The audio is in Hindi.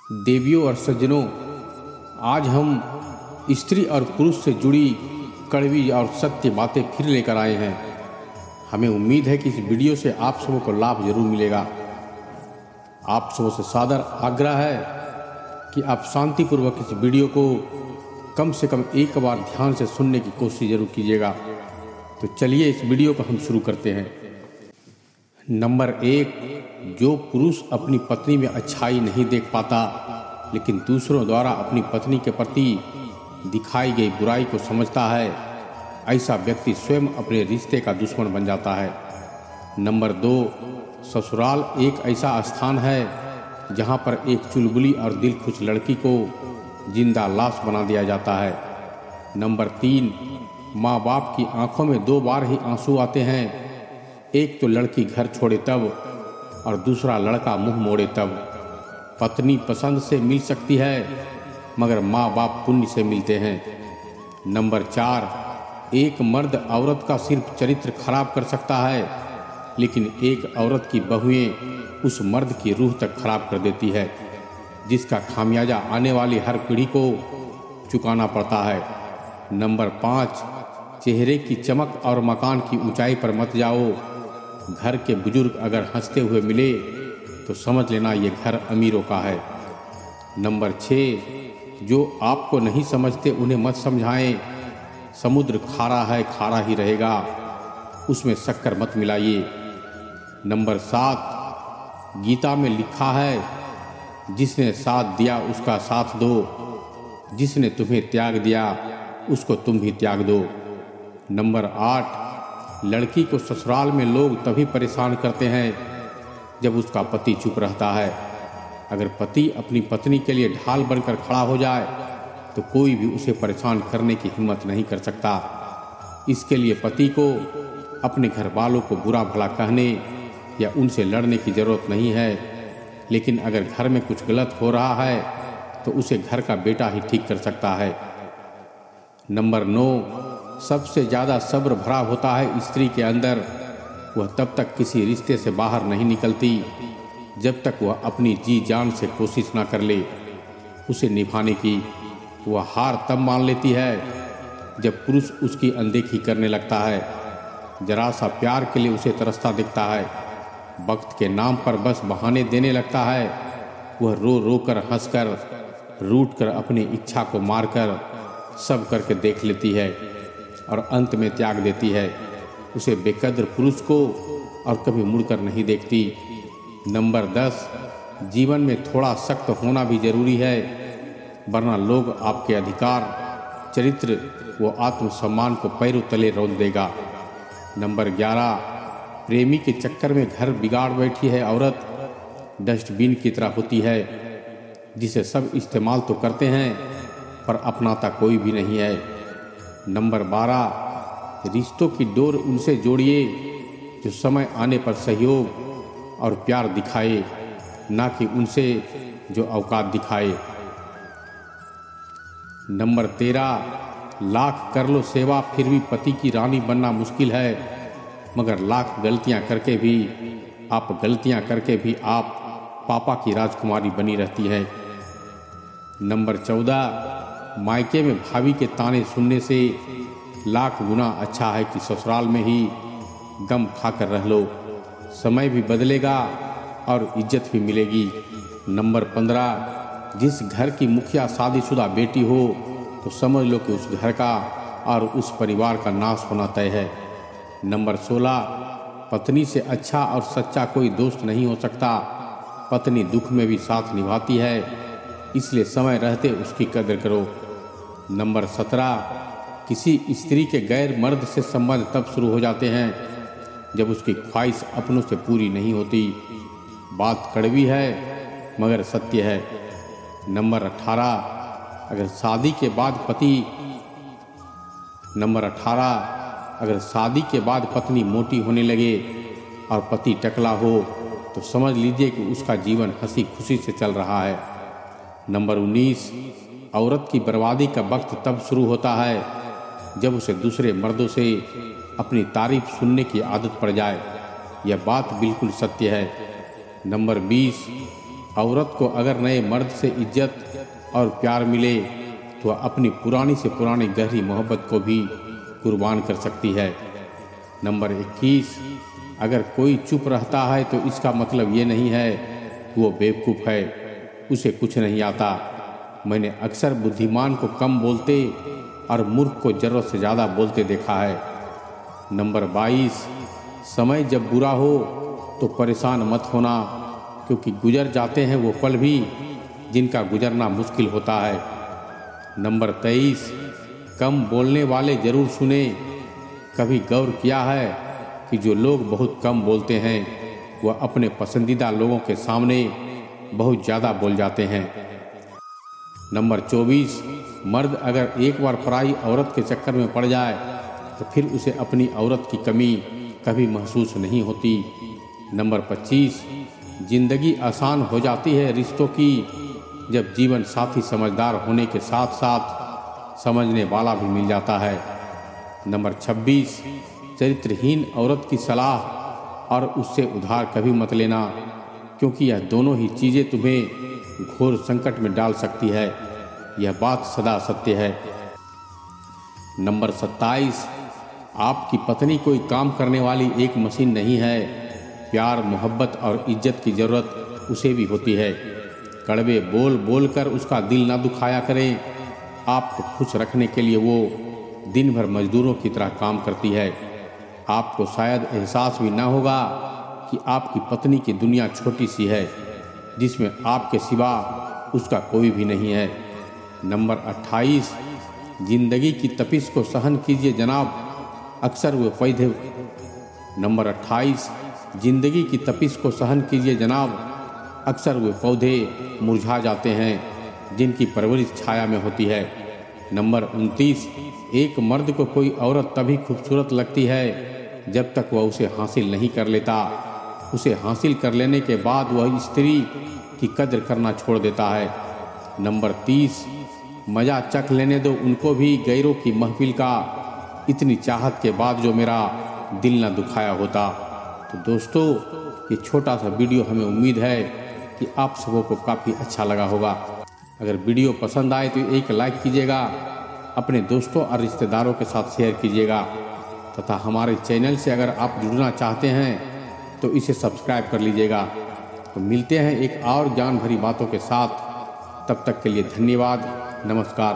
देवियों और सज्जनों, आज हम स्त्री और पुरुष से जुड़ी कड़वी और सत्य बातें फिर लेकर आए हैं। हमें उम्मीद है कि इस वीडियो से आप सबों को लाभ जरूर मिलेगा। आप सबों से सादर आग्रह है कि आप शांतिपूर्वक इस वीडियो को कम से कम एक बार ध्यान से सुनने की कोशिश जरूर कीजिएगा। तो चलिए इस वीडियो को हम शुरू करते हैं। नंबर 1, जो पुरुष अपनी पत्नी में अच्छाई नहीं देख पाता लेकिन दूसरों द्वारा अपनी पत्नी के प्रति दिखाई गई बुराई को समझता है, ऐसा व्यक्ति स्वयं अपने रिश्ते का दुश्मन बन जाता है। नंबर 2, ससुराल एक ऐसा स्थान है जहां पर एक चुलबुली और दिलखुश लड़की को जिंदा लाश बना दिया जाता है। नंबर 3, माँ बाप की आंखों में 2 बार ही आंसू आते हैं, एक तो लड़की घर छोड़े तब और दूसरा लड़का मुंह मोड़े तब। पत्नी पसंद से मिल सकती है मगर माँ बाप पुण्य से मिलते हैं। नंबर 4, एक मर्द औरत का सिर्फ चरित्र खराब कर सकता है लेकिन एक औरत की बहुएं उस मर्द की रूह तक खराब कर देती है, जिसका खामियाजा आने वाली हर पीढ़ी को चुकाना पड़ता है। नंबर 5, चेहरे की चमक और मकान की ऊंचाई पर मत जाओ। घर के बुजुर्ग अगर हंसते हुए मिले तो समझ लेना ये घर अमीरों का है। नंबर 6, जो आपको नहीं समझते उन्हें मत समझाएं। समुद्र खारा है, खारा ही रहेगा, उसमें शक्कर मत मिलाइए। नंबर 7, गीता में लिखा है, जिसने साथ दिया उसका साथ दो, जिसने तुम्हें त्याग दिया उसको तुम भी त्याग दो। नंबर 8, लड़की को ससुराल में लोग तभी परेशान करते हैं जब उसका पति चुप रहता है। अगर पति अपनी पत्नी के लिए ढाल बनकर खड़ा हो जाए तो कोई भी उसे परेशान करने की हिम्मत नहीं कर सकता। इसके लिए पति को अपने घर वालों को बुरा भला कहने या उनसे लड़ने की ज़रूरत नहीं है, लेकिन अगर घर में कुछ गलत हो रहा है तो उसे घर का बेटा ही ठीक कर सकता है। नंबर 9, सबसे ज़्यादा सब्र भरा होता है स्त्री के अंदर। वह तब तक किसी रिश्ते से बाहर नहीं निकलती जब तक वह अपनी जी जान से कोशिश ना कर ले उसे निभाने की। वह हार तब मान लेती है जब पुरुष उसकी अनदेखी करने लगता है, जरा सा प्यार के लिए उसे तरसता दिखता है, वक्त के नाम पर बस बहाने देने लगता है। वह रो रो कर, हंस कर, रूठ कर, अपनी इच्छा को मार कर सब करके देख लेती है और अंत में त्याग देती है उसे बेकद्र पुरुष को और कभी मुड़कर नहीं देखती। नंबर 10, जीवन में थोड़ा सख्त होना भी जरूरी है, वरना लोग आपके अधिकार, चरित्र व आत्मसम्मान को पैरों तले रौंद देगा। नंबर 11, प्रेमी के चक्कर में घर बिगाड़ बैठी है औरत डस्टबिन की तरह होती है, जिसे सब इस्तेमाल तो करते हैं पर अपनाता कोई भी नहीं है। नंबर 12, रिश्तों की डोर उनसे जोड़िए जो समय आने पर सहयोग और प्यार दिखाए, ना कि उनसे जो औकात दिखाए। नंबर 13, लाख कर लो सेवा फिर भी पति की रानी बनना मुश्किल है, मगर लाख गलतियां करके भी आप पापा की राजकुमारी बनी रहती है। नंबर 14, मायके में भाभी के ताने सुनने से लाख गुना अच्छा है कि ससुराल में ही गम खाकर रह लो। समय भी बदलेगा और इज्जत भी मिलेगी। नंबर 15, जिस घर की मुखिया शादीशुदा बेटी हो तो समझ लो कि उस घर का और उस परिवार का नाश होना तय है। नंबर 16, पत्नी से अच्छा और सच्चा कोई दोस्त नहीं हो सकता। पत्नी दुख में भी साथ निभाती है, इसलिए समय रहते उसकी कदर करो। नंबर 17, किसी स्त्री के गैर मर्द से संबंध तब शुरू हो जाते हैं जब उसकी ख्वाहिश अपनों से पूरी नहीं होती। बात कड़वी है मगर सत्य है। नंबर 18, अगर शादी के बाद पत्नी मोटी होने लगे और पति टकला हो तो समझ लीजिए कि उसका जीवन हंसी खुशी से चल रहा है। नंबर 19, औरत की बर्बादी का वक्त तब शुरू होता है जब उसे दूसरे मर्दों से अपनी तारीफ सुनने की आदत पड़ जाए। यह बात बिल्कुल सत्य है। नंबर 20, औरत को अगर नए मर्द से इज्जत और प्यार मिले तो वह अपनी पुरानी से पुरानी गहरी मोहब्बत को भी कुर्बान कर सकती है। नंबर 21, अगर कोई चुप रहता है तो इसका मतलब ये नहीं है कि वो बेवकूफ़ है, उसे कुछ नहीं आता। मैंने अक्सर बुद्धिमान को कम बोलते और मूर्ख को ज़रूरत से ज़्यादा बोलते देखा है। नंबर 22, समय जब बुरा हो तो परेशान मत होना, क्योंकि गुजर जाते हैं वो पल भी जिनका गुजरना मुश्किल होता है। नंबर 23, कम बोलने वाले ज़रूर सुने। कभी गौर किया है कि जो लोग बहुत कम बोलते हैं वह अपने पसंदीदा लोगों के सामने बहुत ज़्यादा बोल जाते हैं। नंबर 24, मर्द अगर एक बार पराई औरत के चक्कर में पड़ जाए तो फिर उसे अपनी औरत की कमी कभी महसूस नहीं होती। नंबर 25, जिंदगी आसान हो जाती है रिश्तों की जब जीवन साथी समझदार होने के साथ साथ समझने वाला भी मिल जाता है। नंबर 26, चरित्रहीन औरत की सलाह और उससे उधार कभी मत लेना, क्योंकि यह दोनों ही चीज़ें तुम्हें घोर संकट में डाल सकती है। यह बात सदा सत्य है। नंबर 27, आपकी पत्नी कोई काम करने वाली एक मशीन नहीं है। प्यार, मोहब्बत और इज्जत की ज़रूरत उसे भी होती है। कड़वे बोल बोल कर उसका दिल ना दुखाया करें। आपको खुश रखने के लिए वो दिन भर मजदूरों की तरह काम करती है। आपको शायद एहसास भी ना होगा कि आपकी पत्नी की दुनिया छोटी सी है जिसमें आपके सिवा उसका कोई भी नहीं है। नंबर 28, जिंदगी की तपिश को सहन कीजिए जनाब, अक्सर वे पौधे नंबर 28, जिंदगी की तपिश को सहन कीजिए जनाब, अक्सर वे पौधे मुरझा जाते हैं जिनकी परवरिश छाया में होती है। नंबर 29, एक मर्द को कोई औरत तभी खूबसूरत लगती है जब तक वह उसे हासिल नहीं कर लेता। उसे हासिल कर लेने के बाद वह स्त्री की कद्र करना छोड़ देता है। नंबर 30, मज़ा चख लेने दो उनको भी गैरों की महफिल का, इतनी चाहत के बाद जो मेरा दिल न दुखाया होता। तो दोस्तों, ये छोटा सा वीडियो हमें उम्मीद है कि आप सबों को काफ़ी अच्छा लगा होगा। अगर वीडियो पसंद आए तो एक लाइक कीजिएगा, अपने दोस्तों और रिश्तेदारों के साथ शेयर कीजिएगा तथा हमारे चैनल से अगर आप जुड़ना चाहते हैं तो इसे सब्सक्राइब कर लीजिएगा। तो मिलते हैं एक और ज्ञान भरी बातों के साथ। तब तक के लिए धन्यवाद। नमस्कार।